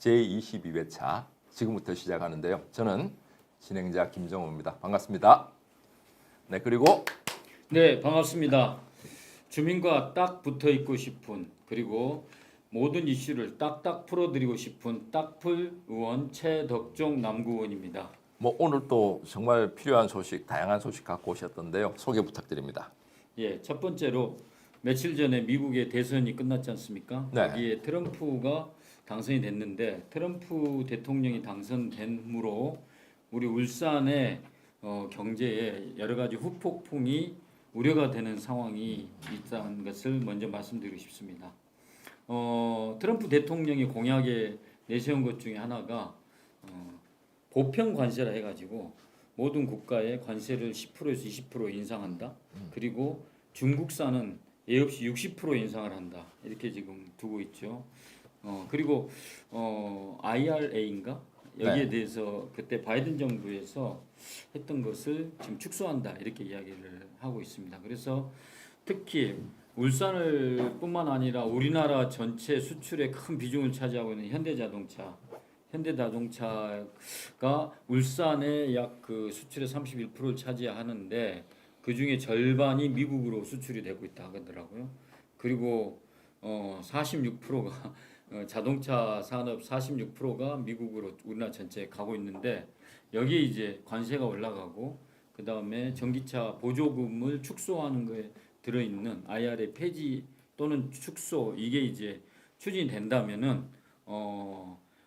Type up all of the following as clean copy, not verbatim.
제22회차 지금부터 시작하는데요. 저는 진행자 김정호입니다. 반갑습니다. 네, 그리고 네, 반갑습니다. 주민과 딱 붙어 있고 싶은 그리고 모든 이슈를 딱딱 풀어드리고 싶은 딱풀 의원 최덕종 남구의원입니다. 오늘 또 정말 필요한 소식, 다양한 소식 갖고 오셨던데요. 소개 부탁드립니다. 예, 첫 번째로 며칠 전에 미국의 대선이 끝났지 않습니까? 네. 거기에 트럼프가 당선이 됐는데 트럼프 대통령이 당선됨으로 우리 울산의 경제에 여러 가지 후폭풍이 우려가 되는 상황이 있다는 것을 먼저 말씀드리고 싶습니다. 트럼프 대통령이 공약에 내세운 것 중에 하나가 보편 관세라 해가지고 모든 국가에 관세를 10%에서 20% 인상한다. 그리고 중국산은 예 없이 60% 인상을 한다. 이렇게 지금 두고 있죠. 그리고 IRA인가 여기에 네. 대해서 그때 바이든 정부에서 했던 것을 지금 축소한다 이렇게 이야기를 하고 있습니다. 그래서 특히 울산을 뿐만 아니라 우리나라 전체 수출의 큰 비중을 차지하고 있는 현대자동차가 울산의 약 그 수출의 31%를 차지하는데 그 중에 절반이 미국으로 수출이 되고 있다 하더라고요. 그리고 46%가 자동차 산업 46%가 미국으로 우리나라 전체에 가고 있는데 여기에 이제 관세가 올라가고 그 다음에 전기차 보조금을 축소하는 거에 들어있는 IRA 폐지 또는 축소 이게 이제 추진이 된다면은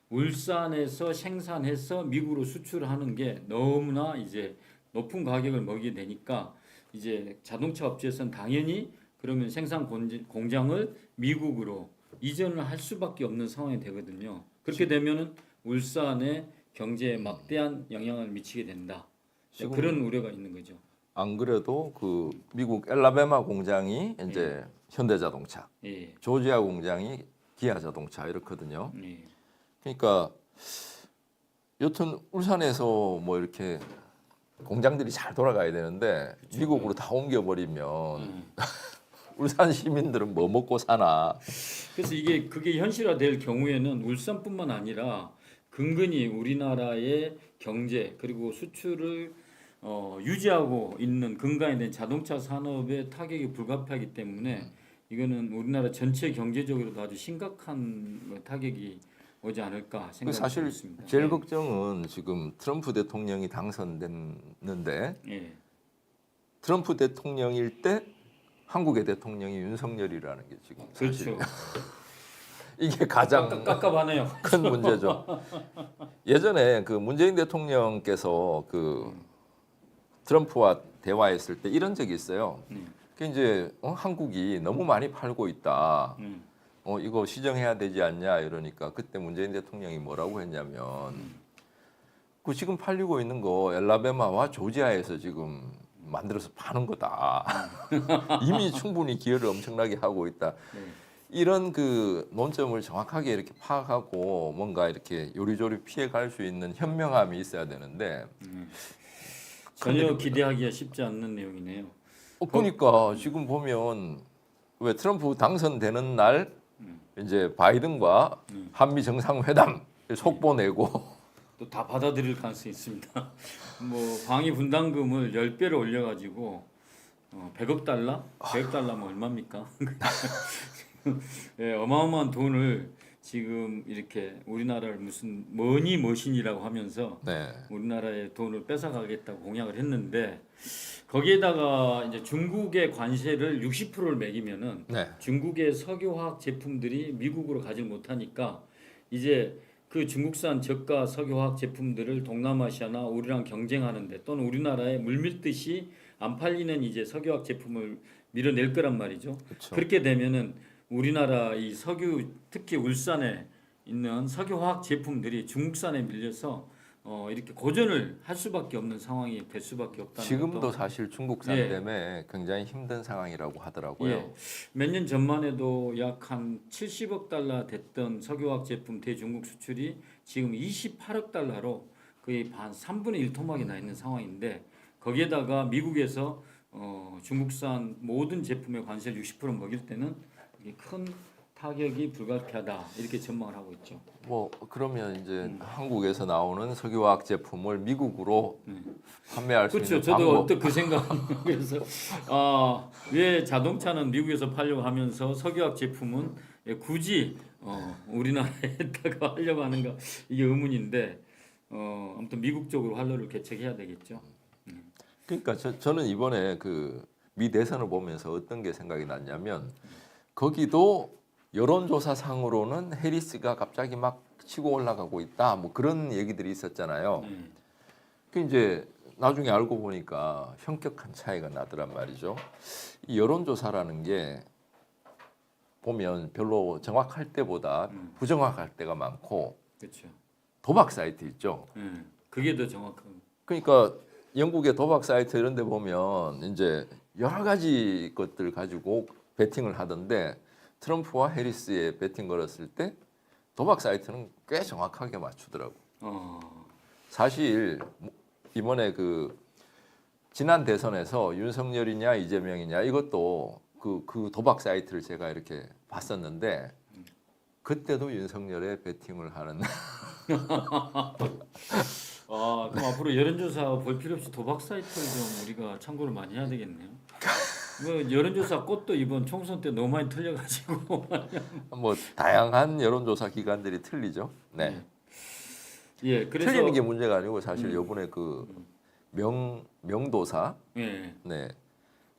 울산에서 생산해서 미국으로 수출하는 게 너무나 이제 높은 가격을 먹이게 되니까 이제 자동차 업체에서는 당연히 그러면 생산 공장을 미국으로 이전을 할 수밖에 없는 상황이 되거든요. 그렇게 되면은 울산의 경제에 막대한 영향을 미치게 된다. 그런 우려가 있는 거죠. 안 그래도 그 미국 엘라베마 공장이 이제 현대자동차, 예. 조지아 공장이 기아자동차 이렇거든요. 예. 그러니까 여튼 울산에서 뭐 이렇게 공장들이 잘 돌아가야 되는데 미국으로 다 옮겨버리면 울산 시민들은 뭐 먹고 사나. 그래서 그게 현실화될 경우에는 울산뿐만 아니라 근근히 우리나라의 경제 그리고 수출을 유지하고 있는 근간에 된 자동차 산업의 타격이 불가피하기 때문에 이거는 우리나라 전체 경제적으로도 아주 심각한 타격이 오지 않을까 생각하고 사실 있습니다. 제일 걱정은 지금 트럼프 대통령이 당선됐는데 예. 트럼프 대통령일 때 한국의 대통령이 윤석열이라는 게 지금 사실 그렇죠. 이게 가장 깝깝하네요. 큰 문제죠. 예전에 그 문재인 대통령께서 그 트럼프와 대화했을 때 이런 적이 있어요. 그 이제 한국이 너무 많이 팔고 있다. 이거 시정해야 되지 않냐 이러니까 그때 문재인 대통령이 뭐라고 했냐면 그 지금 팔리고 있는 거 엘라베마와 조지아에서 지금 만들어서 파는 거다. 이미 충분히 기여를 엄청나게 하고 있다. 이런 그 논점을 정확하게 이렇게 파악하고 뭔가 이렇게 요리조리 피해갈 수 있는 현명함이 있어야 되는데 전혀 기대하기가 쉽지 않는 내용이네요. 그러니까 지금 보면 왜 트럼프 당선되는 날 이제 바이든과 한미 정상회담 속보 내고 또 다 받아들일 가능성이 있습니다. 뭐 방위 분담금을 10배를 올려가지고 100억 달러? 100억 달러면 얼마입니까? 예, 어마어마한 돈을 지금 이렇게 우리나라를 무슨 머니 머신이라고 하면서 네. 우리나라의 돈을 뺏어가겠다고 공약을 했는데 거기에다가 이제 중국의 관세를 60%를 매기면은 네. 중국의 석유화학 제품들이 미국으로 가지 못하니까 이제 그 중국산 저가 석유화학 제품들을 동남아시아나 우리랑 경쟁하는데 또는 우리나라에 물밀듯이 안 팔리는 이제 석유화학 제품을 밀어낼 거란 말이죠. 그렇죠. 그렇게 되면은 우리나라 이 석유 특히 울산에 있는 석유화학 제품들이 중국산에 밀려서 이렇게 고전을 할 수밖에 없는 상황이 될 수밖에 없다는 지금도 것도 사실 중국산 예. 때문에 굉장히 힘든 상황이라고 하더라고요. 예. 몇 년 전만 해도 약 한 70억 달러 됐던 석유화학 제품 대중국 수출이 지금 28억 달러로 거의 반 3분의 1 토막이 나 있는 상황인데 거기에다가 미국에서 중국산 모든 제품의 관세를 60% 먹일 때는 이게 큰 타격이 불가피하다 이렇게 전망을 하고 있죠. 뭐 그러면 이제 한국에서 나오는 석유화학 제품을 미국으로 판매할 수 그렇죠. 있는 저도 방법. 어떤 그 생각에서 왜 자동차는 미국에서 팔려고 하면서 석유화학 제품은 굳이 우리나라에다가 하려고 하는가 이게 의문인데 아무튼 미국 쪽으로 활로를 개척해야 되겠죠. 그러니까 저는 이번에 그 미 대선을 보면서 어떤 게 생각이 났냐면 거기도 여론조사상으로는 해리스가 갑자기 막 치고 올라가고 있다. 뭐 그런 얘기들이 있었잖아요. 그 이제 나중에 알고 보니까 현격한 차이가 나더란 말이죠. 이 여론조사라는 게 보면 별로 정확할 때보다 부정확할 때가 많고 그렇죠. 도박 사이트 있죠. 그게 더 정확한. 그러니까 영국의 도박 사이트 이런 데 보면 이제 여러 가지 것들 가지고 베팅을 하던데 트럼프와 해리스의 베팅 걸었을 때 도박 사이트는 꽤 정확하게 맞추더라고. 사실 이번에 그 지난 대선에서 윤석열이냐 이재명이냐 이것도 그 도박 사이트를 제가 이렇게 봤었는데 그때도 윤석열의 베팅을 하는. 그럼 앞으로 여론조사 볼 필요 없이 도박 사이트를 좀 우리가 참고를 많이 해야 되겠네요. 뭐 여론조사 꽃도 이번 총선 때 너무 많이 틀려가지고. 뭐 다양한 여론조사 기관들이 틀리죠. 네. 예, 그래서 틀리는 게 문제가 아니고 사실 이번에 그 명도사, 예, 네,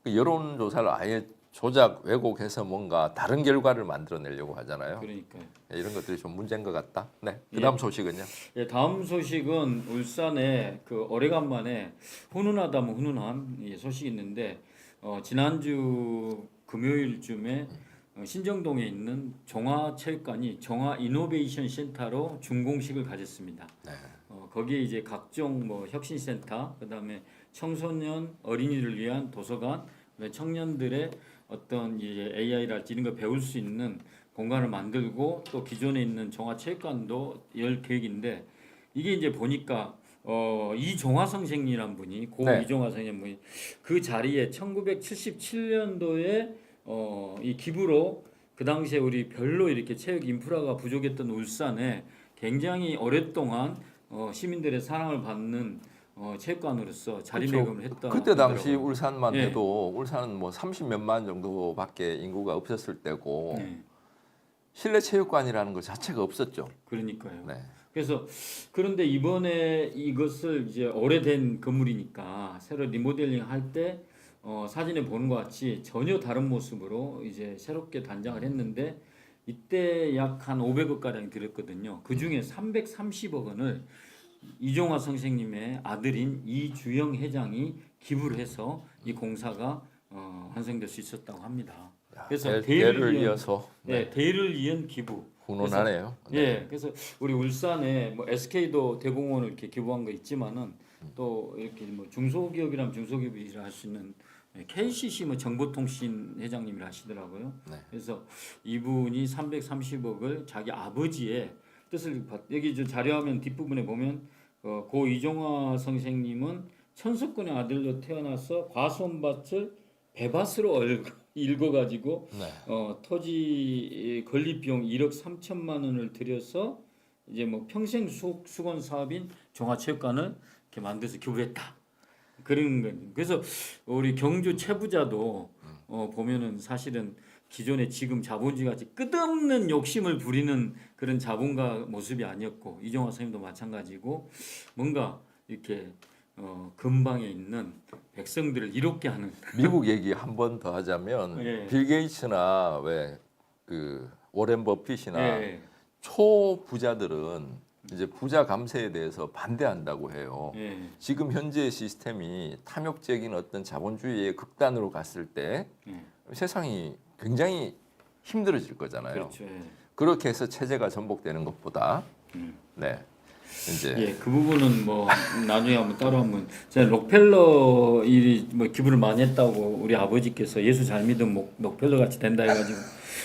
그 여론조사를 아예 조작 왜곡해서 뭔가 다른 결과를 만들어내려고 하잖아요. 그러니까요. 네, 이런 것들이 좀 문제인 것 같다. 네. 그다음 소식은요. 예, 다음 소식은 울산에 그 오래간만에 훈훈하다면 훈훈한 소식이 있는데 지난주 금요일쯤에 신정동에 있는 종화체육관이 종화 이노베이션 센터로 준공식을 가졌습니다. 네. 거기에 이제 각종 뭐 혁신센터, 그다음에 청소년 어린이를 위한 도서관, 청년들의 어떤 이제 AI랄지 이런 걸 배울 수 있는 공간을 만들고 또 기존에 있는 종화체육관도 열 계획인데 이게 이제 보니까 이종화 선생이란 분이 고 네. 이종화 선생님 분이 그 자리에 1977년도에 이 기부로 그 당시에 우리 별로 이렇게 체육 인프라가 부족했던 울산에 굉장히 오랫동안 시민들의 사랑을 받는 체육관으로서 자리매김을 했다. 그때 당시 하더라고요. 울산만 예. 해도 울산은 뭐 30몇만 정도밖에 인구가 없었을 때고 네. 실내 체육관이라는 것 자체가 없었죠. 그러니까요. 네. 그래서 그런데 이번에 이것을 이제 오래된 건물이니까 새로 리모델링 할 때 사진에 보는 것 같이 전혀 다른 모습으로 이제 새롭게 단장을 했는데 이때 약 한 500억 가량 들었거든요. 그 중에 330억 원을 이종화 선생님의 아들인 이주영 회장이 기부를 해서 이 공사가 완성될 수 있었다고 합니다. 그래서 대를 이어서 네, 대를 이은 기부. 훈훈하네요. 예, 그래서 우리 울산에 뭐 SK도 대공원을 이렇게 기부한 거 있지만은 또 이렇게 뭐 중소기업이라면 중소기업이라 할 수 있는 KCC 뭐 정보통신 회장님이 하시더라고요. 네. 그래서 이분이 330억을 자기 아버지의 뜻을 여기 저 자료화면 뒷부분에 보면 고 이종화 선생님은 천수꾼의 아들로 태어나서 과수원밭을 배밭으로 읽어가지고 네. 토지 건립 비용 1억 3천만 원을 들여서 이제 뭐 평생 수건 사업인 종화체육관을 이렇게 만들어서 기부했다. 그런 거. 그래서 우리 경주 최부자도 보면은 사실은 기존에 지금 자본주의 같이 끝없는 욕심을 부리는 그런 자본가 모습이 아니었고 이종화 선생님도 마찬가지고 뭔가 이렇게 근방에 있는 백성들을 이롭게 하는 미국 얘기 한 번 더 하자면 예. 빌 게이츠나 왜 그 워렌 버핏이나 예. 초부자들은 이제 부자 감세에 대해서 반대한다고 해요. 예. 지금 현재의 시스템이 탐욕적인 어떤 자본주의의 극단으로 갔을 때 예. 세상이 굉장히 힘들어질 거잖아요. 그렇죠. 예. 그렇게 해서 체제가 전복되는 것보다 네. 이제 예, 그 부분은 뭐 나중에 한번 따로 한번 제가 록펠러 일이 뭐 기부를 많이 했다고 우리 아버지께서 예수 잘 믿으면 록펠러 같이 된다 해가지고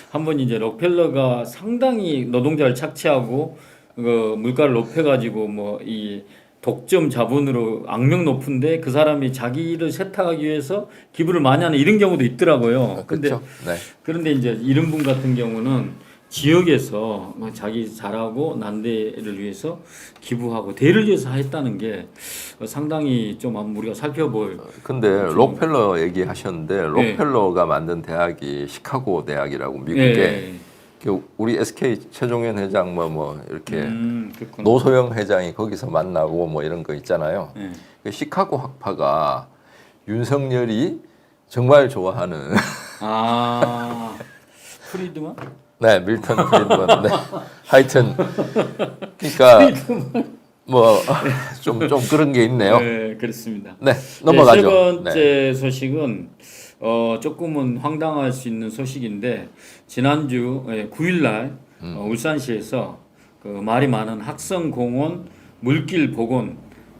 한번 이제 록펠러가 상당히 노동자를 착취하고 그 물가를 높여가지고 뭐 이 독점 자본으로 악명 높은데 그 사람이 자기를 세탁하기 위해서 기부를 많이 하는 이런 경우도 있더라고요. 근데 그렇죠. 네. 그런데 이제 이런 분 같은 경우는 지역에서 뭐 자기 잘하고 난대를 위해서 기부하고 대를 위해서 했다는 게 상당히 좀 한번 우리가 살펴볼. 근데 록펠러 얘기하셨는데 록펠러가 만든 대학이 시카고 대학이라고 미국에 예. 그 우리 SK 최종현 회장 뭐 이렇게 그렇구나. 노소영 회장이 거기서 만나고 뭐 이런 거 있잖아요. 예. 그 시카고 학파가 윤석열이 정말 좋아하는 아 프리드만? 네 밀턴 프리드먼 네. 하여튼 그러니까 뭐 좀 그런 게 있네요. 네, 그렇습니다. 네 넘어가죠. 세 번째 네. 소식은 조금은 황당할 수 있는 소식인데 지난주 9일날 울산시에서 그 말이 많은 학성공원 물길 복원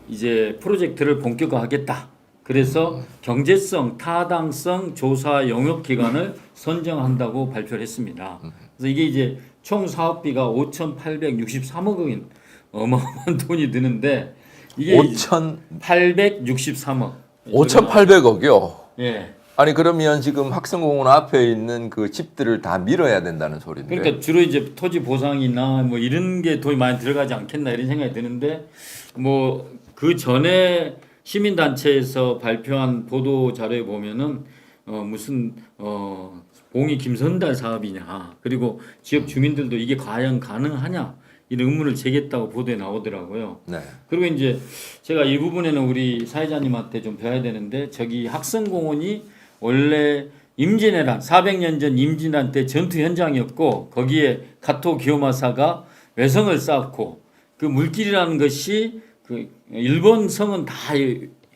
이제 프로젝트를 본격화하겠다. 그래서 경제성, 타당성 조사 영역 기관을 선정한다고 발표를 했습니다. 그래서 이게 이제 총 사업비가 5,863억 원 어마어마한 돈이 드는데 이게 863억. 5,800억이요. 예. 아니 그러면 지금 학성공원 앞에 있는 그 집들을 다 밀어야 된다는 소리인데. 그러니까 주로 이제 토지 보상이나 뭐 이런 게 돈이 많이 들어가지 않겠나 이런 생각이 드는데 뭐 그 전에 시민단체에서 발표한 보도 자료에 보면은 무슨 봉이 김선달 사업이냐 그리고 지역 주민들도 이게 과연 가능하냐 이런 의문을 제기했다고 보도에 나오더라고요. 네. 그리고 이제 제가 이 부분에는 우리 사회자님한테 좀 배워야 되는데 저기 학성공원이 원래 임진왜란 400년 전 임진왜란 때 전투 현장이었고 거기에 가토 기요마사가 외성을 쌓았고 그 물길이라는 것이 그 일본 성은 다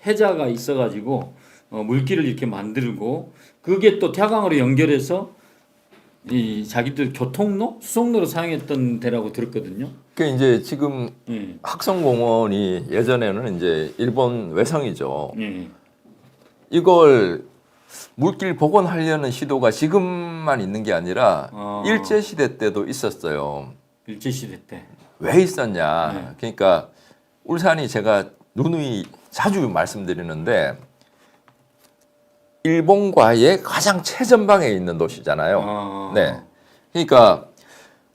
해자가 있어가지고 물길을 이렇게 만들고 그게 또 태화강으로 연결해서 이 자기들 교통로 수송로로 사용했던 데라고 들었거든요. 그 이제 지금 학성공원이 예전에는 이제 일본 외성이죠. 이걸 물길 복원하려는 시도가 지금만 있는 게 아니라 일제 시대 때도 있었어요. 일제 시대 때. 왜 있었냐? 그러니까 울산이 제가 누누이 자주 말씀드리는데 일본과의 가장 최전방에 있는 도시잖아요. 네. 그러니까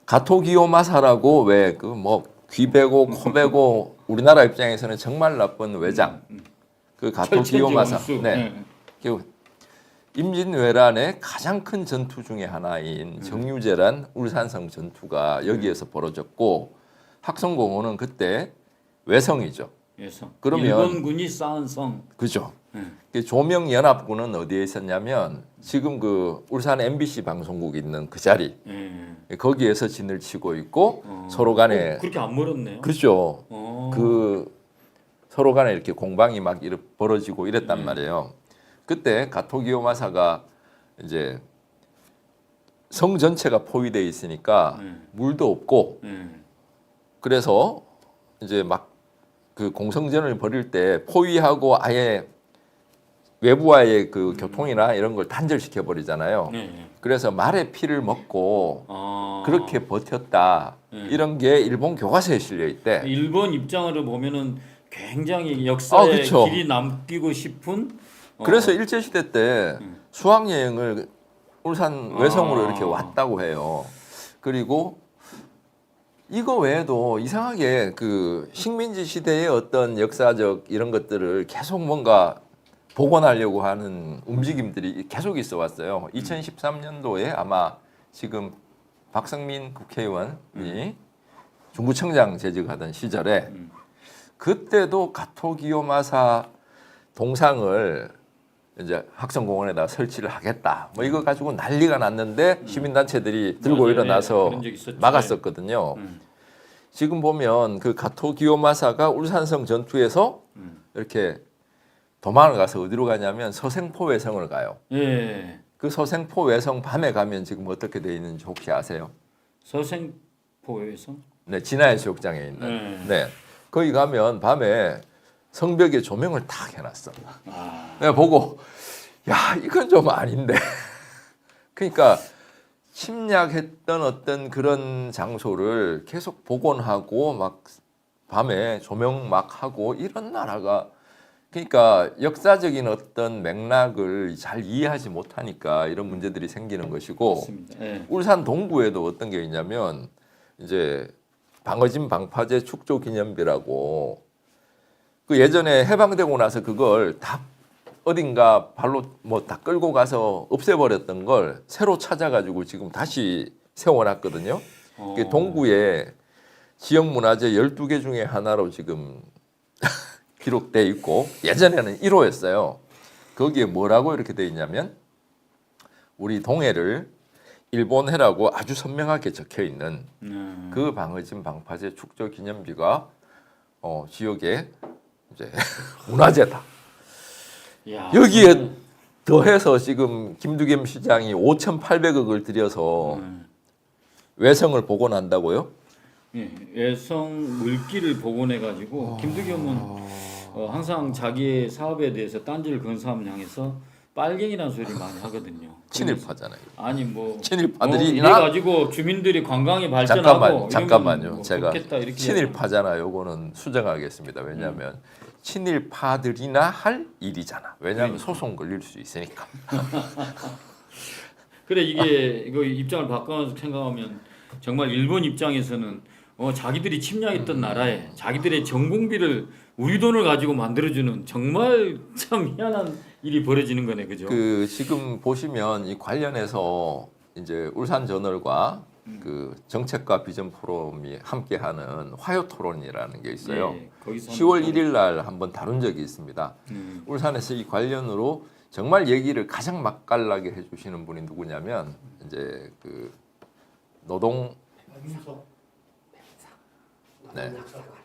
가토기요마사라고 왜 그 뭐 귀베고 코베고 우리나라 입장에서는 정말 나쁜 외장. 그 가토기요마사. 네. 그 임진왜란의 가장 큰 전투 중에 하나인 정유재란 울산성 전투가 여기에서 벌어졌고 학성공원은 그때 외성이죠. 그러면 일본군이 쌓은 성. 그죠. 조명연합군은 어디에 있었냐면 지금 그 울산 MBC 방송국 있는 그 자리 거기에서 진을 치고 있고 서로 간에 그렇게 안 멀었네요. 그죠. 그 서로 간에 이렇게 공방이 막 벌어지고 이랬단 말이에요. 그때 가토기요마사가 이제 성 전체가 포위되어 있으니까 물도 없고 그래서 이제 막 그 공성전을 벌일 때 포위하고 아예 외부와의 그 교통이나 이런 걸 단절시켜 버리잖아요. 그래서 말의 피를 먹고 그렇게 버텼다. 이런 게 일본 교과서에 실려 있대. 일본 입장으로 보면은 굉장히 역사에 길이 남기고 싶은. 그래서 일제 시대 때 수학 여행을 울산 외성으로 이렇게 왔다고 해요. 그리고 이거 외에도 이상하게 그 식민지 시대의 어떤 역사적 이런 것들을 계속 뭔가 복원하려고 하는 움직임들이 계속 있어 왔어요. 2013년도에 아마 지금 박성민 국회의원이 중구청장 재직하던 시절에 그때도 가토기요마사 동상을 이제 학성공원에다 설치를 하겠다. 뭐 이거 가지고 난리가 났는데 시민단체들이 들고 일어나서 막았었거든요. 지금 보면 그 가토기요마사가 울산성 전투에서 이렇게 도망을 가서 어디로 가냐면 서생포 외성을 가요. 그 서생포 외성 밤에 가면 지금 어떻게 돼 있는지 혹시 아세요? 서생포 외성? 네, 진화해수욕장에 있는. 네, 거기 가면 밤에 성벽에 조명을 탁 해놨어. 내가 보고 야 이건 좀 아닌데. 그러니까 침략했던 어떤 그런 장소를 계속 복원하고 막 밤에 조명 막 하고 이런 나라가 그러니까 역사적인 어떤 맥락을 잘 이해하지 못하니까 이런 문제들이 생기는 것이고 맞습니다. 예. 울산 동구에도 어떤 게 있냐면 이제 방어진 방파제 축조 기념비라고 그 예전에 해방되고 나서 그걸 다 어딘가 발로 뭐 다 끌고 가서 없애버렸던 걸 새로 찾아가지고 지금 다시 세워놨거든요. 그 동구에 지역문화재 12개 중에 하나로 지금 기록돼 있고 예전에는 1호였어요. 거기에 뭐라고 이렇게 돼 있냐면 우리 동해를 일본해라고 아주 선명하게 적혀 있는 그 방어진 방파제 축조 기념비가 지역의 이제 문화재다. 야, 여기에 더해서 지금 김두겸 시장이 5,800억을 들여서 외성을 복원한다고요? 예, 외성 물길을 복원해가지고 김두겸은 항상 자기의 사업에 대해서 딴지를 건 사람을 향해서 빨갱이라는 소리 많이 하거든요. 친일파잖아요. 아니 뭐 친일파들이 이래 가지고 주민들이 관광이 발전하고 잠깐만요. 뭐 제가 좋겠다, 이렇게 친일파잖아요. 요거는 수정하겠습니다. 왜냐하면 친일파들이나 할 일이잖아. 왜냐하면 소송 걸릴 수 있으니까. 그래 이게 이거 입장을 바꿔서 생각하면 정말 일본 입장에서는 자기들이 침략했던 나라에 자기들의 전공비를 우리 돈을 가지고 만들어주는 정말 참 희한한 일이 벌어지는 거네, 그죠? 그 지금 보시면 이 관련해서 이제 울산저널과 그 정책과 비전 포럼이 함께하는 화요 토론이라는 게 있어요. 예, 거기서 10월 1일 날 한번 다룬 적이 있습니다. 울산에서 이 관련으로 정말 얘기를 가장 맛깔나게 해주시는 분이 누구냐면 이제 그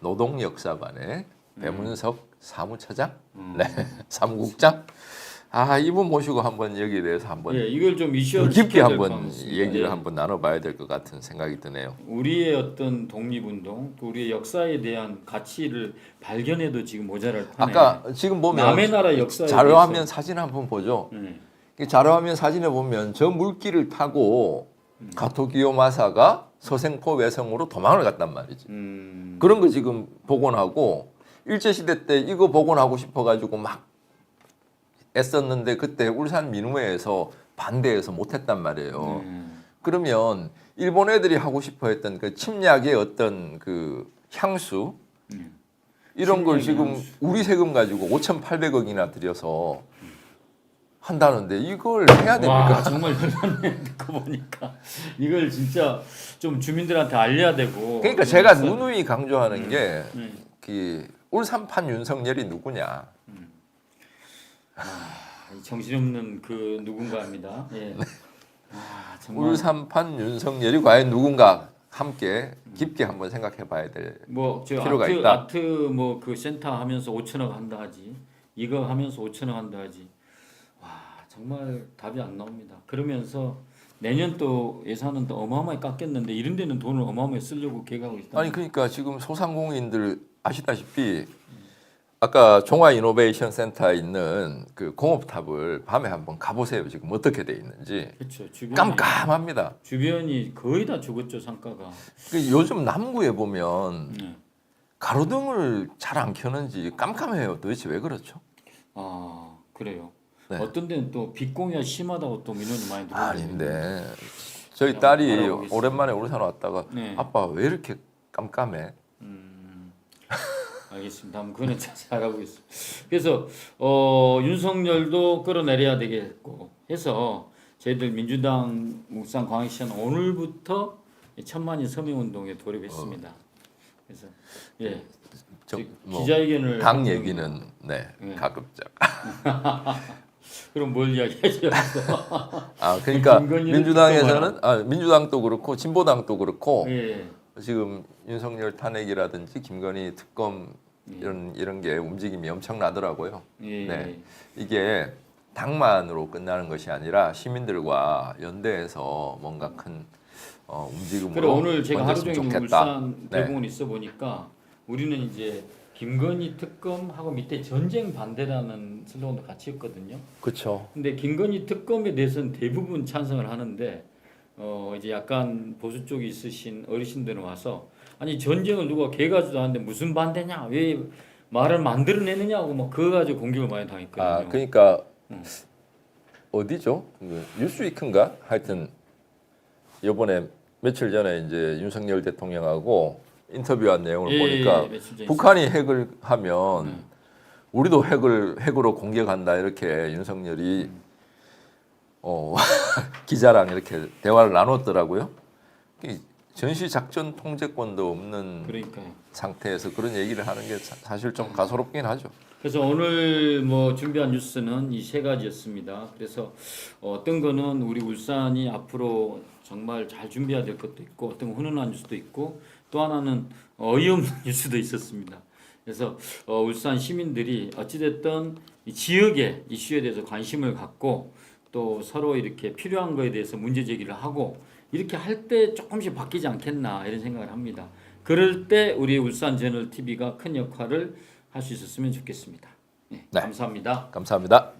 노동역사관의 배문석 사무처장, 네, 사무국장. 이분 모시고 한번 여기에 대해서 한번 이걸 좀 이슈화 깊게 시켜야 될것 한번 같습니다. 얘기를 한번 나눠봐야 될 것 같은 생각이 드네요. 우리의 어떤 독립운동, 또 우리의 역사에 대한 가치를 발견해도 지금 모자랄 판에 아까 지금 보면 남의 나라 역사에 자료화면 대해서 사진 한번 보죠. 네. 이 자료화면 사진에 보면 저 물길을 타고 가토기요마사가 서생포 외성으로 도망을 갔단 말이지. 그런 거 지금 복원하고 일제시대 때 이거 복원하고 싶어가지고 막 애썼는데 그때 울산 민우회에서 반대해서 못했단 말이에요. 그러면 일본 애들이 하고 싶어했던 그 침략의 어떤 그 향수 이런 걸 지금 향수. 우리 세금 가지고 5,800억이나 들여서 한다는데 이걸 해야 됩니까? 와 정말 열받네 듣고 보니까 이걸 진짜 좀 주민들한테 알려야 되고. 그러니까 제가 누누이 강조하는 게 네. 그 울산판 윤석열이 누구냐? 이 정신없는 그 누군가입니다. 예. 정말 울산판 윤석열이 과연 누군가 함께 깊게 한번 생각해봐야 될 뭐저 필요가 아트 있다. 아트 뭐 그 센터 하면서 5천억 한다 하지. 이거 하면서 5천억 한다 하지. 와 정말 답이 안 나옵니다. 그러면서 내년 또 예산은 또 어마어마하게 깎였는데 이런 데는 돈을 어마어마하게 쓰려고 계획하고 있다. 아니 그러니까 지금 소상공인들 아시다시피 아까 종합이노베이션 센터에 있는 그 공업탑을 밤에 한번 가보세요. 지금 어떻게 돼 있는지 그렇죠. 주변이 깜깜합니다. 주변이 거의 다 죽었죠 상가가. 그 요즘 남구에 보면 네. 가로등을 잘 안 켜는지 깜깜해요. 도대체 왜 그렇죠? 아 그래요. 네. 어떤 데는 또 빛공유가 심하다고 또 민원이 많이 들어오는데. 아닌데 저희 딸이 알아보겠습니다. 오랜만에 울산 왔다가 네. 아빠 왜 이렇게 깜깜해? 알겠습니다. 한번 그거는 자세히 알아보겠습니다. 그래서 윤석열도 끌어내려야 되겠고 해서 저희들 민주당 묵산 광역시는 오늘부터 1,000만인 서명운동에 돌입했습니다. 그래서 예 뭐 기자회견을 당 한 얘기는 네, 네. 가급적. 그럼 뭘 이야기하죠? 그러니까 김건희는 민주당에서는 민주당도 그렇고 진보당도 그렇고 예. 지금 윤석열 탄핵이라든지 김건희 특검 이런 게 움직임이 엄청나더라고요. 예. 네. 이게 당만으로 끝나는 것이 아니라 시민들과 연대해서 뭔가 큰 그래 움직임으로 오늘 제가 하루 번졌으면 종일 좋겠다. 울산 대공원 있어 보니까 우리는 이제 김건희 특검하고 밑에 전쟁 반대라는 슬로건도 같이 했거든요. 그렇죠. 근데 김건희 특검에 대해서는 대부분 찬성을 하는데 이제 약간 보수 쪽에 있으신 어르신들은 와서 아니 전쟁을 누가 개가지도 않는데 무슨 반대냐 왜 말을 만들어내느냐고 뭐 그거 가지고 공격을 많이 당했거든요. 아 그러니까 어디죠? 그 뉴스위크인가? 하여튼 이번에 며칠 전에 이제 윤석열 대통령하고 인터뷰한 내용을 보니까 며칠 전에 북한이 핵을 하면 우리도 핵으로 공격한다 이렇게 윤석열이 기자랑 이렇게 대화를 나눴더라고요. 전시 작전 통제권도 없는 그러니까요. 상태에서 그런 얘기를 하는 게 사실 좀 가소롭긴 하죠. 그래서 오늘 뭐 준비한 뉴스는 이 세 가지였습니다. 그래서 어떤 거는 우리 울산이 앞으로 정말 잘 준비해야 될 것도 있고 어떤 건 훈훈한 뉴스도 있고 또 하나는 어이없는 뉴스도 있었습니다. 그래서 울산 시민들이 어찌됐든 이 지역의 이슈에 대해서 관심을 갖고 또 서로 이렇게 필요한 거에 대해서 문제 제기를 하고 이렇게 할 때 조금씩 바뀌지 않겠나 이런 생각을 합니다. 그럴 때 우리 울산저널TV가 큰 역할을 할 수 있었으면 좋겠습니다. 네, 네. 감사합니다. 감사합니다.